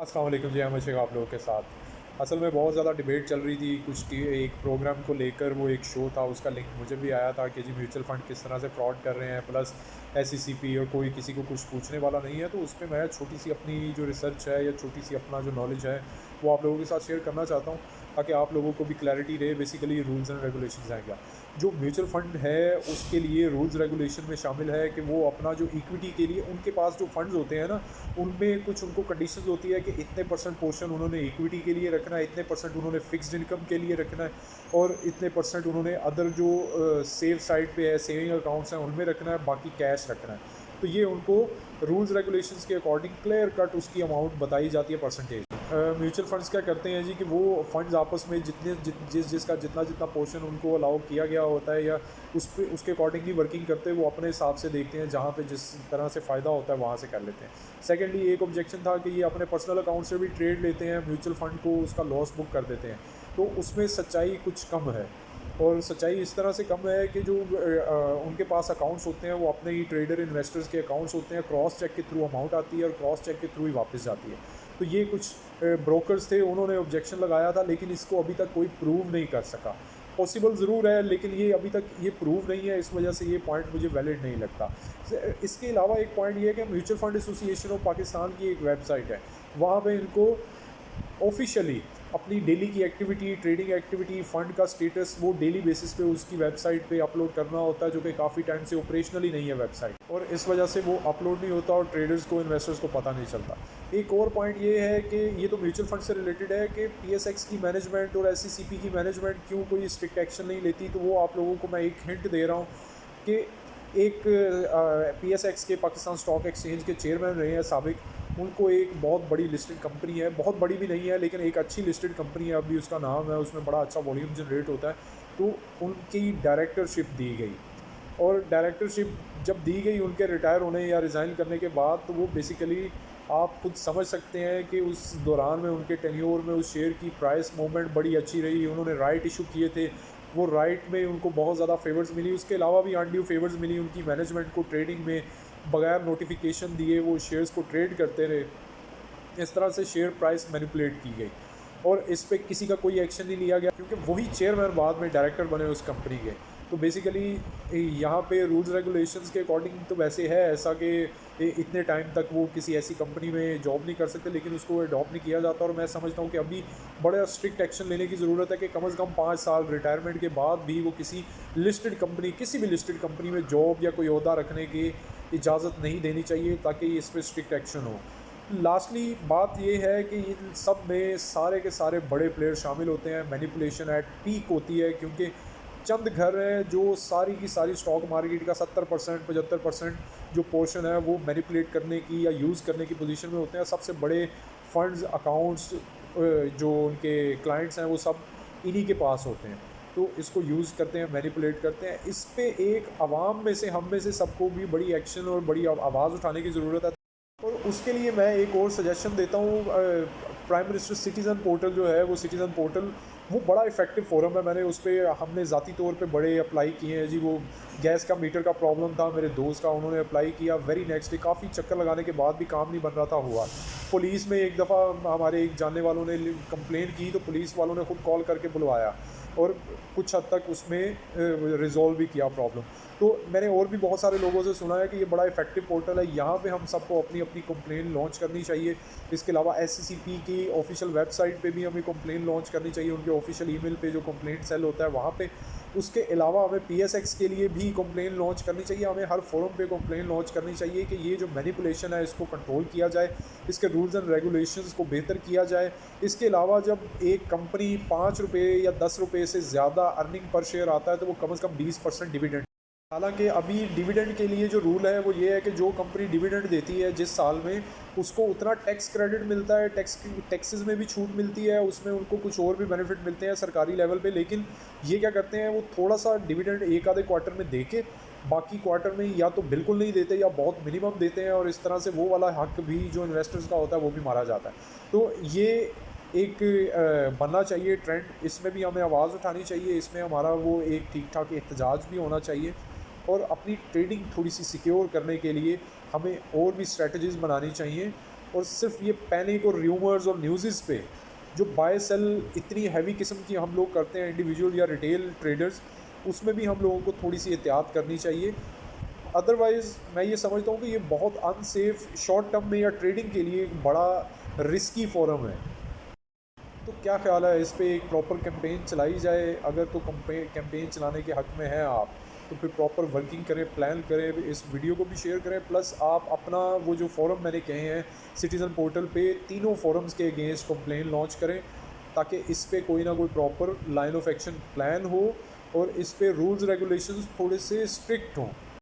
अस्सलाम वालेकुम जी, अहमद शेख आप लोगों के साथ। असल में बहुत ज़्यादा डिबेट चल रही थी एक प्रोग्राम को लेकर। वो एक शो था, उसका लिंक मुझे भी आया था कि जी म्यूचुअल फ़ंड किस तरह से फ्रॉड कर रहे हैं, प्लस एसईसीपी और कोई किसी को कुछ पूछने वाला नहीं है। तो उसमें मैं छोटी सी अपनी जो रिसर्च है या छोटी सी अपना जो नॉलेज है वो आप लोगों के साथ शेयर करना चाहता हूँ, ताकि आप लोगों को भी क्लैरिटी रहे बेसिकली रूल्स एंड रेगुलेशंस हैं क्या। जो म्यूचुअल फ़ंड है उसके लिए रूल्स रेगुलेशन में शामिल है कि वो अपना जो इक्विटी के लिए उनके पास जो फंड्स होते हैं ना, उनमें कुछ उनको कंडीशंस होती है कि इतने परसेंट पोर्शन उन्होंने इक्विटी के लिए रखना है, इतने परसेंट उन्होंने फिक्स्ड इनकम के लिए रखना है, और इतने परसेंट उन्होंने अदर जो सेव साइड पे है, सेविंग अकाउंट्स हैं, उनमें रखना है, बाकी कैश रखना है। तो ये उनको रूल्स रेगुलेशंस के अकॉर्डिंग क्लियर कट उसकी अमाउंट बताई जाती है, परसेंटेज। म्यूचुअल फंड्स क्या करते हैं जी कि वो फंड्स आपस में जिसका जितना जितना पोर्शन उनको अलाउ किया गया होता है या उसके अकॉर्डिंगली वर्किंग करते हैं, वो अपने हिसाब से देखते हैं, जहाँ पे जिस तरह से फ़ायदा होता है वहाँ से कर लेते हैं। सेकेंडली, एक ऑब्जेक्शन था कि ये अपने पर्सनल अकाउंट से भी ट्रेड लेते हैं, म्यूचुअल फ़ंड को उसका लॉस बुक कर देते हैं। तो उसमें सच्चाई कुछ कम है, और सच्चाई इस तरह से कम है कि जो उनके पास अकाउंट्स होते हैं वो अपने ही ट्रेडर इन्वेस्टर्स के अकाउंट्स होते हैं, क्रॉस चेक के थ्रू अमाउंट आती है और क्रॉस चेक के थ्रू ही वापस जाती है। तो ये कुछ ब्रोकर्स थे, उन्होंने ऑब्जेक्शन लगाया था, लेकिन इसको अभी तक कोई प्रूव नहीं कर सका। पॉसिबल ज़रूर है, लेकिन ये अभी तक ये प्रूव नहीं है, इस वजह से ये पॉइंट मुझे वैलिड नहीं लगता। इसके अलावा एक पॉइंट ये है कि mutual fund association of Pakistan की एक वेबसाइट है, वहाँ पे इनको ऑफिशियली अपनी डेली की एक्टिविटी, ट्रेडिंग एक्टिविटी, फ़ंड का स्टेटस वो डेली बेसिस पे उसकी वेबसाइट पे अपलोड करना होता है, जो कि काफ़ी टाइम से ऑपरेशनल ही नहीं है वेबसाइट, और इस वजह से वो अपलोड नहीं होता और ट्रेडर्स को, इन्वेस्टर्स को पता नहीं चलता। एक और पॉइंट ये है कि ये तो म्यूचुअल फंड से रिलेटेड है कि पीएसएक्स की मैनेजमेंट और एससीसीपी की मैनेजमेंट क्यों कोई स्ट्रिक्ट एक्शन नहीं लेती। तो वो आप लोगों को मैं एक हिंट दे रहा हूँ कि एक पीएसएक्स के, पाकिस्तान स्टॉक एक्सचेंज के चेयरमैन रहे हैं साबिक, उनको एक बहुत बड़ी लिस्टेड कंपनी है, बहुत बड़ी भी नहीं है लेकिन एक अच्छी लिस्टेड कंपनी है, अभी उसका नाम है, उसमें बड़ा अच्छा वॉल्यूम जनरेट होता है, तो उनकी डायरेक्टरशिप दी गई। और डायरेक्टरशिप जब दी गई उनके रिटायर होने या रिज़ाइन करने के बाद, तो वो बेसिकली आप खुद समझ सकते हैं कि उस दौरान में उनके टेन्योर में उस शेयर की प्राइस मूवमेंट बड़ी अच्छी रही। उन्होंने राइट इशू किए थे, वो राइट में उनको बहुत ज़्यादा फेवर्स मिली, उसके अलावा भी अनड्यू फेवर्स मिली उनकी मैनेजमेंट को। ट्रेडिंग में बगैर नोटिफिकेशन दिए वो शेयर्स को ट्रेड करते रहे, इस तरह से शेयर प्राइस मैनिपुलेट की गई, और इस पर किसी का कोई एक्शन नहीं लिया गया, क्योंकि वही चेयरमैन बाद में डायरेक्टर बने उस कंपनी के। तो बेसिकली यहाँ पे रूल्स रेगुलेशंस के अकॉर्डिंग तो वैसे है ऐसा कि इतने टाइम तक वो किसी ऐसी कंपनी में जॉब नहीं कर सकते, लेकिन उसको अडॉप्ट नहीं किया जाता। और मैं समझता हूँ कि अभी बड़ा स्ट्रिक्ट एक्शन लेने की ज़रूरत है कि कम से कम 5 साल रिटायरमेंट के बाद भी वो किसी लिस्टेड कंपनी, किसी भी लिस्टेड कंपनी में जॉब या कोई ओहदा रखने की इजाज़त नहीं देनी चाहिए, ताकि इस पर स्ट्रिक्ट एक्शन हो। लास्टली बात ये है कि इन सब में सारे के सारे बड़े प्लेयर शामिल होते हैं, मैनिपुलेशन एट पीक होती है, क्योंकि चंद घर हैं जो सारी की सारी स्टॉक मार्केट का 70% 75% जो पोर्शन है वो मैनिपुलेट करने की या यूज़ करने की पोजीशन में होते हैं। सबसे बड़े फंड्स, अकाउंट्स जो उनके क्लाइंट्स हैं वो सब इन्हीं के पास होते हैं, तो इसको यूज़ करते हैं, मैनिपुलेट करते हैं। इस पे एक आवाम में से, हम में से सबको भी बड़ी एक्शन और बड़ी आवाज़ उठाने की ज़रूरत है। और उसके लिए मैं एक और सजेशन देता हूँ, प्राइम मिनिस्टर सिटीज़न पोर्टल जो है, वो सिटीज़न पोर्टल वो बड़ा इफ़ेक्टिव फोरम है। मैंने उस पर हमने ज़ाती तौर पे बड़े अप्लाई किए हैं जी। वो गैस का मीटर का प्रॉब्लम था मेरे दोस्त का, उन्होंने अप्लाई किया, वेरी नेक्स्ट डे काफ़ी चक्कर लगाने के बाद भी काम नहीं बन रहा था, हुआ। पुलिस में एक दफ़ा हमारे एक जानने वालों ने कंप्लेंट की, तो पुलिस वालों ने खुद कॉल करके बुलवाया और कुछ हद तक उसमें रिजॉल्व भी किया प्रॉब्लम। तो मैंने और भी बहुत सारे लोगों से सुना है कि ये बड़ा इफेक्टिव पोर्टल है, यहाँ पे हम सबको अपनी अपनी कंप्लेन लॉन्च करनी चाहिए। इसके अलावा एससीसीपी की ऑफिशियल वेबसाइट पे भी हमें कंप्लेन लॉन्च करनी चाहिए, उनके ऑफिशियल ईमेल पे जो कंप्लेंट सेल होता है वहाँ पे। उसके अलावा हमें पीएसएक्स के लिए भी कंप्लेन लॉन्च करनी चाहिए, हमें हर फोरम पे कंप्लेन लॉन्च करनी चाहिए कि ये जो मैनिपुलेशन है इसको कंट्रोल किया जाए, इसके रूल्स एंड रेगुलेशंस को बेहतर किया जाए। इसके अलावा जब एक कंपनी 5 रुपये या 10 रुपये से ज़्यादा अर्निंग पर शेयर आता है, तो वो कम से कम 20% डिविडेंड। हालांकि अभी डिविडेंड के लिए जो रूल है वो ये है कि जो कंपनी डिविडेंड देती है जिस साल में, उसको उतना टैक्स क्रेडिट मिलता है, टैक्सेस में भी छूट मिलती है, उसमें उनको कुछ और भी बेनिफिट मिलते हैं सरकारी लेवल पे। लेकिन ये क्या करते हैं, वो थोड़ा सा डिविडेंड एक आधे क्वार्टर में दे के बाकी क्वार्टर में या तो बिल्कुल नहीं देते या बहुत मिनिमम देते हैं, और इस तरह से वो वाला हक भी जो इन्वेस्टर्स का होता है वो भी मारा जाता है। तो ये एक बनना चाहिए ट्रेंड, इसमें भी हमें आवाज़ उठानी चाहिए, इसमें हमारा वो एक ठीक ठाक एहतजाज भी होना चाहिए। और अपनी ट्रेडिंग थोड़ी सी सिक्योर करने के लिए हमें और भी स्ट्रेटजीज़ बनानी चाहिए, और सिर्फ ये पैनिक और र्यूमर्स और न्यूज़ पे जो बाय सेल इतनी हैवी किस्म की हम लोग करते हैं इंडिविजुअल या रिटेल ट्रेडर्स, उसमें भी हम लोगों को थोड़ी सी एहतियात करनी चाहिए। अदरवाइज़ मैं ये समझता हूँ कि ये बहुत अनसेफ शॉर्ट टर्म में या ट्रेडिंग के लिए एक बड़ा रिस्की फोरम है। तो क्या ख्याल है इस पे एक प्रॉपर कैंपेन चलाई जाए? अगर तो कैंपेन चलाने के हक़ में हैं आप, तो फिर प्रॉपर वर्किंग करें, प्लान करें, इस वीडियो को भी शेयर करें, प्लस आप अपना वो जो फोरम मैंने कहे हैं सिटीज़न पोर्टल पे तीनों फोरम्स के अगेंस्ट कंप्लेन लॉन्च करें, ताकि इस पे कोई ना कोई proper line of action plan हो और इस पे रूल्स रेगुलेशंस थोड़े से स्ट्रिक्ट हों।